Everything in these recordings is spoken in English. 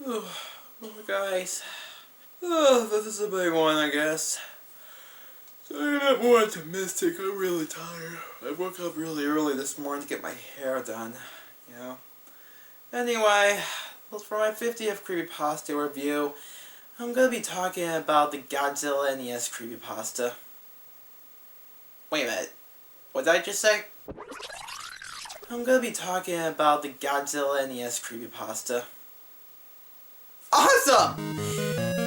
Oh, guys. This is a big one, I guess. Sorry I'm not more optimistic. I'm really tired. I woke up really early this morning to get my hair done. Anyway, well, for my 50th Creepypasta review, I'm gonna be talking about the Godzilla NES Creepypasta. Wait a minute. What did I just say? I'm gonna be talking about the Godzilla NES Creepypasta. Awesome!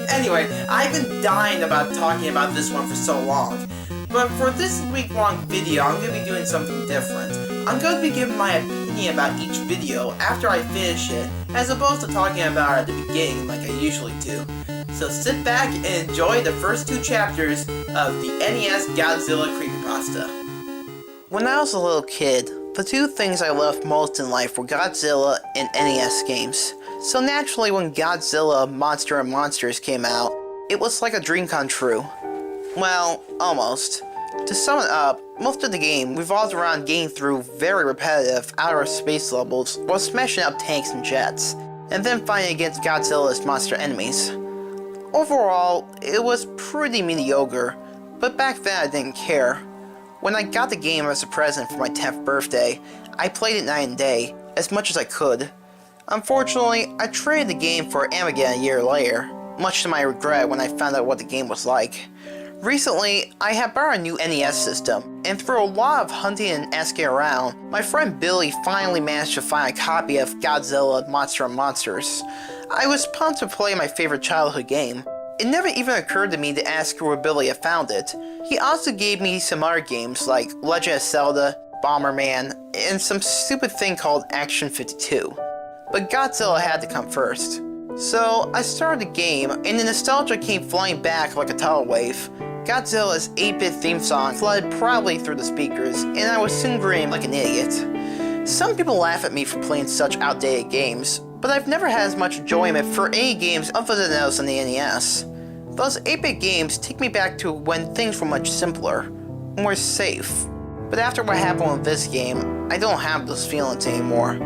Anyway, I've been dying about talking about this one for so long, but for this week-long video, I'm going to be doing something different. I'm going to be giving my opinion about each video after I finish it, as opposed to talking about it at the beginning like I usually do. So sit back and enjoy the first two chapters of the NES Godzilla Creepypasta. When I was a little kid, the two things I loved most in life were Godzilla and NES games. So naturally, when Godzilla Monster and Monsters came out, it was like a dream come true. Well, almost. To sum it up, most of the game revolved around getting through very repetitive outer space levels while smashing up tanks and jets, and then fighting against Godzilla's monster enemies. Overall, it was pretty mediocre, but back then I didn't care. When I got the game as a present for my 10th birthday, I played it night and day, as much as I could. Unfortunately, I traded the game for Armageddon a year later, much to my regret when I found out what the game was like. Recently, I had borrowed a new NES system, and through a lot of hunting and asking around, my friend Billy finally managed to find a copy of Godzilla Monster and Monsters. I was pumped to play my favorite childhood game. It never even occurred to me to ask where Billy had found it. He also gave me some other games like Legend of Zelda, Bomberman, and some stupid thing called Action 52. But Godzilla had to come first. So I started the game, and the nostalgia came flying back like a tidal wave. Godzilla's 8-bit theme song flooded proudly through the speakers, and I was soon grinning like an idiot. Some people laugh at me for playing such outdated games, but I've never had as much enjoyment for any games other than those on the NES. Those 8-bit games take me back to when things were much simpler, more safe. But after what happened with this game, I don't have those feelings anymore.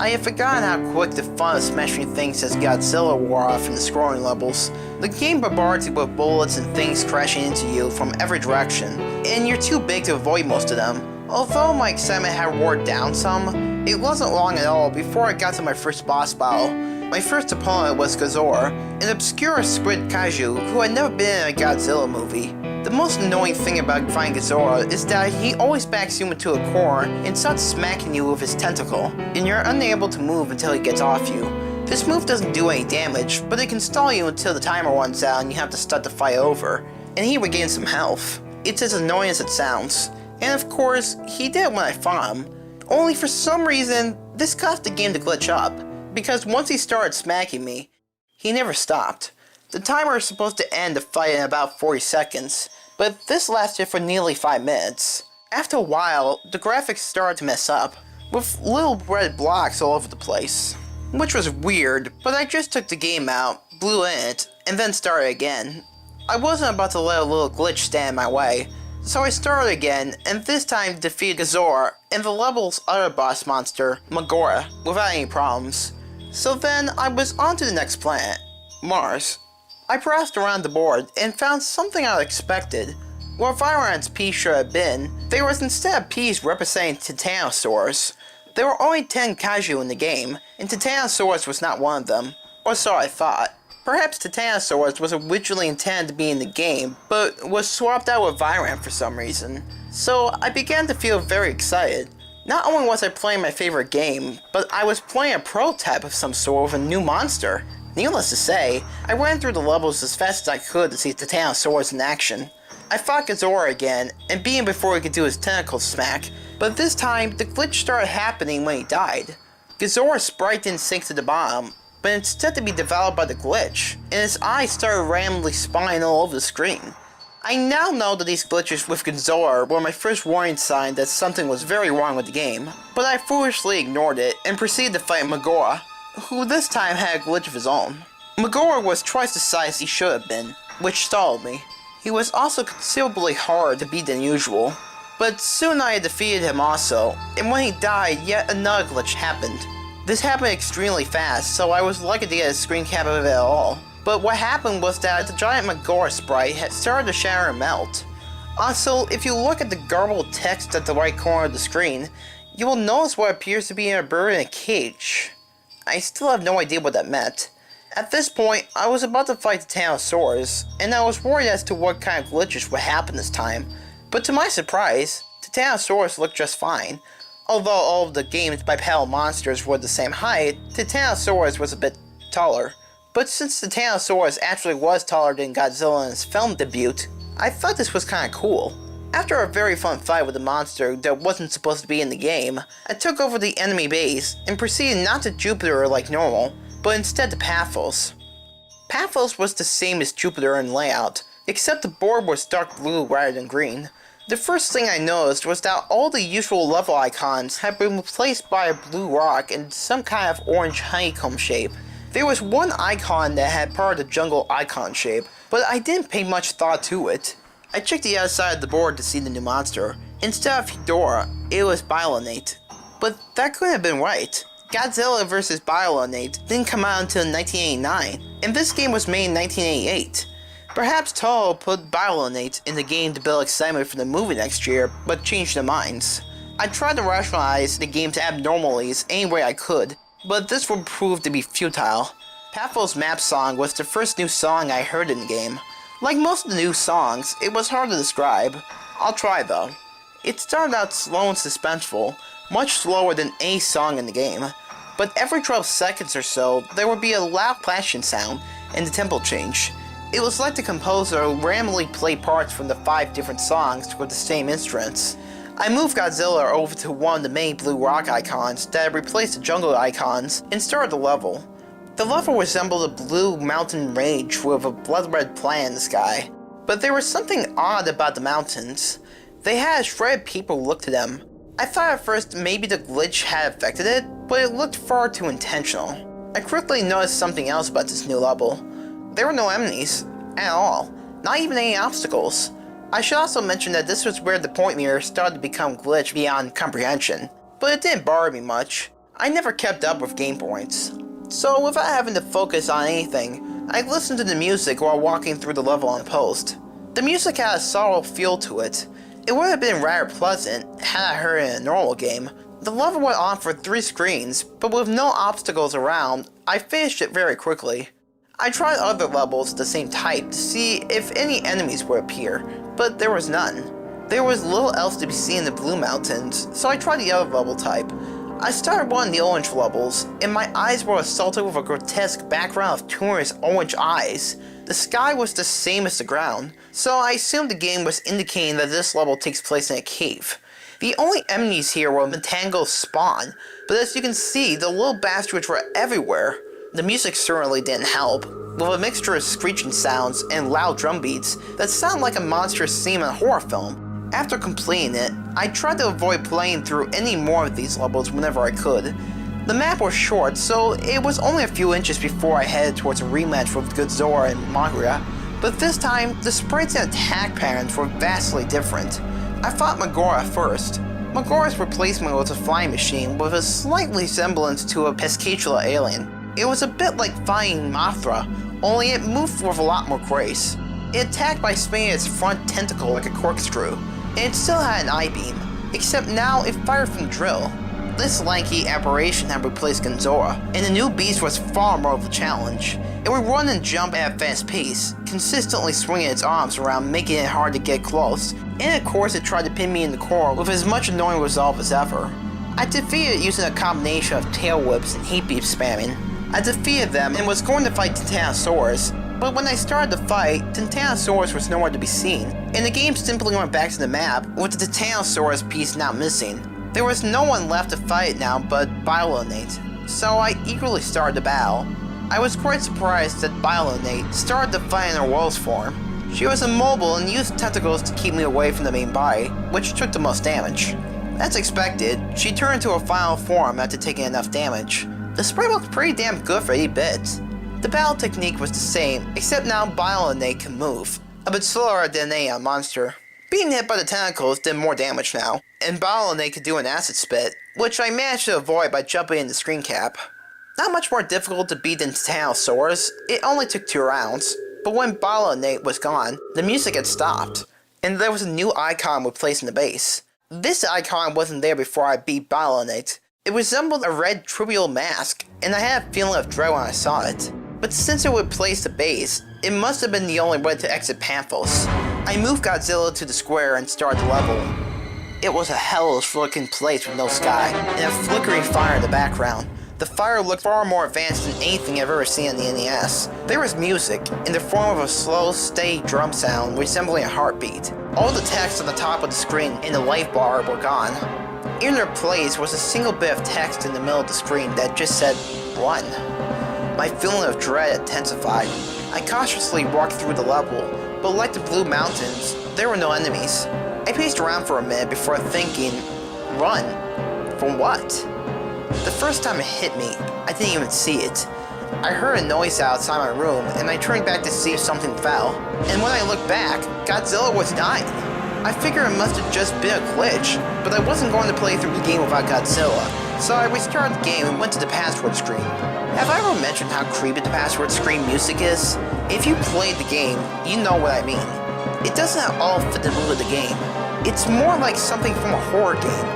I had forgotten how quick the fun of smashing things as Godzilla wore off in the scrolling levels. The game bombarded you with bullets and things crashing into you from every direction, and you're too big to avoid most of them. Although my excitement had worn down some, it wasn't long at all before I got to my first boss battle. My first opponent was Godzilla, an obscure squid kaiju who had never been in a Godzilla movie. The most annoying thing about fighting Godzilla is that he always backs you into a corner and starts smacking you with his tentacle, and you're unable to move until he gets off you. This move doesn't do any damage, but it can stall you until the timer runs out and you have to start the fight over, and he regains some health. It's as annoying as it sounds. And of course, he did when I fought him. Only for some reason, this caused the game to glitch up, because once he started smacking me, he never stopped. The timer is supposed to end the fight in about 40 seconds, but this lasted for nearly 5 minutes. After a while, the graphics started to mess up, with little red blocks all over the place. Which was weird, but I just took the game out, blew in it, and then started again. I wasn't about to let a little glitch stand in my way, so I started again, and this time defeated Godzilla and the level's other boss monster, Magora, without any problems. So then I was on to the next planet, Mars. I browsed around the board and found something unexpected. Where Violent's piece should have been, there was instead a piece representing Titanosaurs. There were only 10 kaiju in the game, and Titanosaurus was not one of them, or so I thought. Perhaps Titanosaurus was originally intended to be in the game, but was swapped out with Violent for some reason. So I began to feel very excited. Not only was I playing my favorite game, but I was playing a prototype of some sort with a new monster. Needless to say, I ran through the levels as fast as I could to see Titanosaurus in action. I fought Godzilla again, and beat him before he could do his tentacle smack, but this time, the glitch started happening when he died. Godzilla's sprite didn't sink to the bottom, but instead to be devoured by the glitch, and his eyes started randomly spying all over the screen. I now know that these glitches with Godzilla were my first warning sign that something was very wrong with the game, but I foolishly ignored it and proceeded to fight Magora, who this time had a glitch of his own. Magora was twice the size he should have been, which stalled me. He was also considerably harder to beat than usual, but soon I had defeated him also, and when he died, yet another glitch happened. This happened extremely fast, so I was lucky to get a screen cap of it at all. But what happened was that the giant Megora sprite had started to shatter and melt. Also, if you look at the garbled text at the right corner of the screen, you will notice what appears to be a bird in a cage. I still have no idea what that meant. At this point, I was about to fight the Titanosaurs, and I was worried as to what kind of glitches would happen this time. But to my surprise, the Titanosaurs looked just fine. Although all of the game's bipedal monsters were the same height, the Titanosaurus was a bit taller. But since the Titanosaurus actually was taller than Godzilla in its film debut, I thought this was kinda cool. After a very fun fight with a monster that wasn't supposed to be in the game, I took over the enemy base and proceeded not to Jupiter like normal, but instead to Pathos. Pathos was the same as Jupiter in layout, except the board was dark blue rather than green. The first thing I noticed was that all the usual level icons had been replaced by a blue rock in some kind of orange honeycomb shape. There was one icon that had part of the jungle icon shape, but I didn't pay much thought to it. I checked the other side of the board to see the new monster. Instead of Hedorah, it was Biolinate. But that couldn't have been right. Godzilla vs. Biolinate didn't come out until 1989, and this game was made in 1988. Perhaps Toho put Biolinate in the game to build excitement for the movie next year, but changed their minds. I tried to rationalize the game's anomalies any way I could, but this would prove to be futile. Pathos' map song was the first new song I heard in the game. Like most of the new songs, it was hard to describe. I'll try though. It started out slow and suspenseful, much slower than any song in the game. But every 12 seconds or so, there would be a loud clashing sound, and the tempo change. It was like the composer randomly played parts from the 5 different songs with the same instruments. I moved Godzilla over to one of the main blue rock icons that had replaced the jungle icons and started the level. The level resembled a blue mountain range with a blood-red planet in the sky. But there was something odd about the mountains. They had a shredded people look to them. I thought at first maybe the glitch had affected it, but it looked far too intentional. I quickly noticed something else about this new level. There were no enemies, at all. Not even any obstacles. I should also mention that this was where the point mirror started to become glitched beyond comprehension. But it didn't bother me much. I never kept up with game points. So without having to focus on anything, I listened to the music while walking through the level unopposed. The music had a subtle feel to it. It would have been rather pleasant had I heard it in a normal game. The level went on for 3 screens, but with no obstacles around, I finished it very quickly. I tried other levels of the same type to see if any enemies would appear, but there was none. There was little else to be seen in the Blue Mountains, so I tried the other level type. I started one of the orange levels, and my eyes were assaulted with a grotesque background of humorous orange eyes. The sky was the same as the ground, so I assumed the game was indicating that this level takes place in a cave. The only enemies here were Matango's spawn, but as you can see, the little bastards were everywhere. The music certainly didn't help, with a mixture of screeching sounds and loud drum beats that sound like a monstrous scene in a horror film. After completing it, I tried to avoid playing through any more of these levels whenever I could. The map was short, so it was only a few inches before I headed towards a rematch with Godzilla and Megora, but this time, the sprites and attack patterns were vastly different. I fought Megora first. Megora's replacement was a flying machine with a slight resemblance to a Pescatula alien. It was a bit like fighting Mothra, only it moved with a lot more grace. It attacked by spinning its front tentacle like a corkscrew, and it still had an I-beam, except now it fired from drill. This lanky aberration had replaced Godzilla, and the new beast was far more of a challenge. It would run and jump at a fast pace, consistently swinging its arms around, making it hard to get close, and of course it tried to pin me in the core with as much annoying resolve as ever. I defeated it using a combination of tail whips and heat beam spamming. I defeated them and was going to fight Titanosaurus, but when I started the fight, Titanosaurus was nowhere to be seen, and the game simply went back to the map, with the Titanosaurus piece now missing. There was no one left to fight now but Biolinate, so I eagerly started the battle. I was quite surprised that Biolinate started the fight in her wolf's form. She was immobile and used tentacles to keep me away from the main body, which took the most damage. As expected, she turned into her final form after taking enough damage. The sprite looked pretty damn good for 8 bits. The battle technique was the same, except now Biolinate can move, a bit slower than a monster. Being hit by the tentacles did more damage now, and Balonate could do an acid spit, which I managed to avoid by jumping in the screen cap. Not much more difficult to beat than Titanosaurus, it only took 2 rounds, but when Balonate was gone, the music had stopped, and there was a new icon replaced in the base. This icon wasn't there before I beat Balonate. It resembled a red trivial mask, and I had a feeling of dread when I saw it. But since it replaced the base, it must have been the only way to exit Pathos. I moved Godzilla to the square and started the level. It was a hellish looking place with no sky, and a flickering fire in the background. The fire looked far more advanced than anything I've ever seen on the NES. There was music, in the form of a slow, steady drum sound resembling a heartbeat. All the text on the top of the screen and the life bar were gone. In their place was a single bit of text in the middle of the screen that just said, "Run." My feeling of dread intensified. I cautiously walked through the level, but like the Blue Mountains, there were no enemies. I paced around for a minute before thinking, run? From what? The first time it hit me, I didn't even see it. I heard a noise outside my room, and I turned back to see if something fell. And when I looked back, Godzilla was dying. I figured it must have just been a glitch, but I wasn't going to play through the game without Godzilla, so I restarted the game and went to the password screen. Have I ever mentioned how creepy the password screen music is? If you played the game, you know what I mean. It doesn't at all fit the mood of the game. It's more like something from a horror game.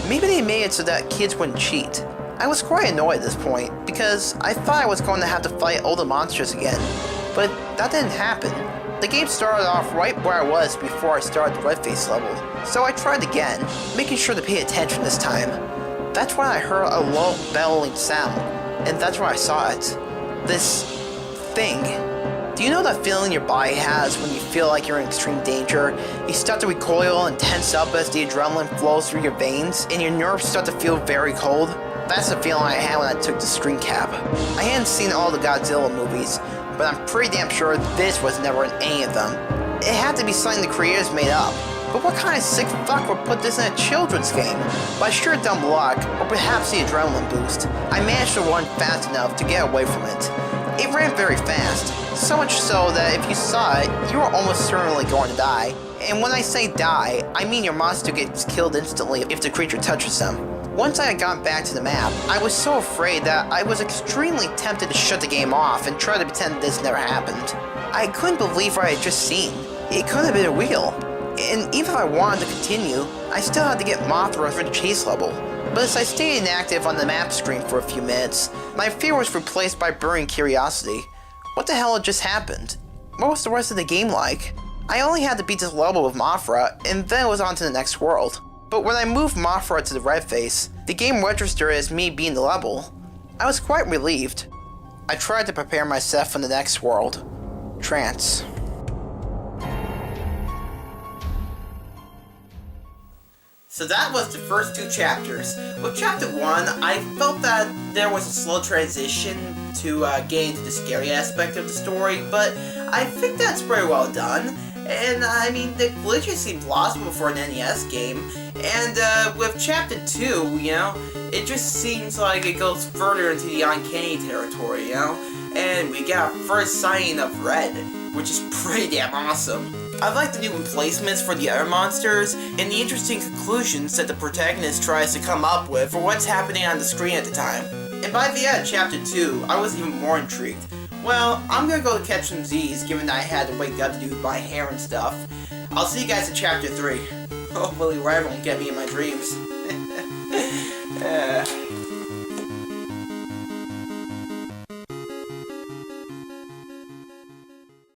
Maybe they made it so that kids wouldn't cheat. I was quite annoyed at this point, because I thought I was going to have to fight all the monsters again. But that didn't happen. The game started off right where I was before I started the red face level, so I tried again, making sure to pay attention this time. That's when I heard a low bellowing sound, and that's when I saw it. This thing. Do you know that feeling your body has when you feel like you're in extreme danger? You start to recoil and tense up as the adrenaline flows through your veins, and your nerves start to feel very cold? That's the feeling I had when I took the screen cap. I hadn't seen all the Godzilla movies, but I'm pretty damn sure this was never in any of them. It had to be something the creators made up. But what kind of sick fuck would put this in a children's game? By sheer dumb luck, or perhaps the adrenaline boost, I managed to run fast enough to get away from it. It ran very fast, so much so that if you saw it, you were almost certainly going to die. And when I say die, I mean your monster gets killed instantly if the creature touches them. Once I had gotten back to the map, I was so afraid that I was extremely tempted to shut the game off and try to pretend this never happened. I couldn't believe what I had just seen. It could have been real. And even if I wanted to continue, I still had to get Mothra for the chase level. But as I stayed inactive on the map screen for a few minutes, my fear was replaced by burning curiosity. What the hell had just happened? What was the rest of the game like? I only had to beat this level with Mothra, and then it was on to the next world. But when I moved Mothra to the red face, the game registered as me being the level. I was quite relieved. I tried to prepare myself for the next world. Trance. So that was the first 2 chapters. With chapter 1, I felt that there was a slow transition to get into the scary aspect of the story, but I think that's pretty well done. And I mean, the glitches seem plausible for an NES game. And with chapter 2, you know, it just seems like it goes further into the uncanny territory, you know? And we got our first sighting of Red, which is pretty damn awesome. I like the new emplacements for the other monsters, and the interesting conclusions that the protagonist tries to come up with for what's happening on the screen at the time. And by the end of chapter 2, I was even more intrigued. Well, I'm gonna go catch some Z's, given that I had to wake up to do my hair and stuff. I'll see you guys in chapter 3. Hopefully Red won't get me in my dreams.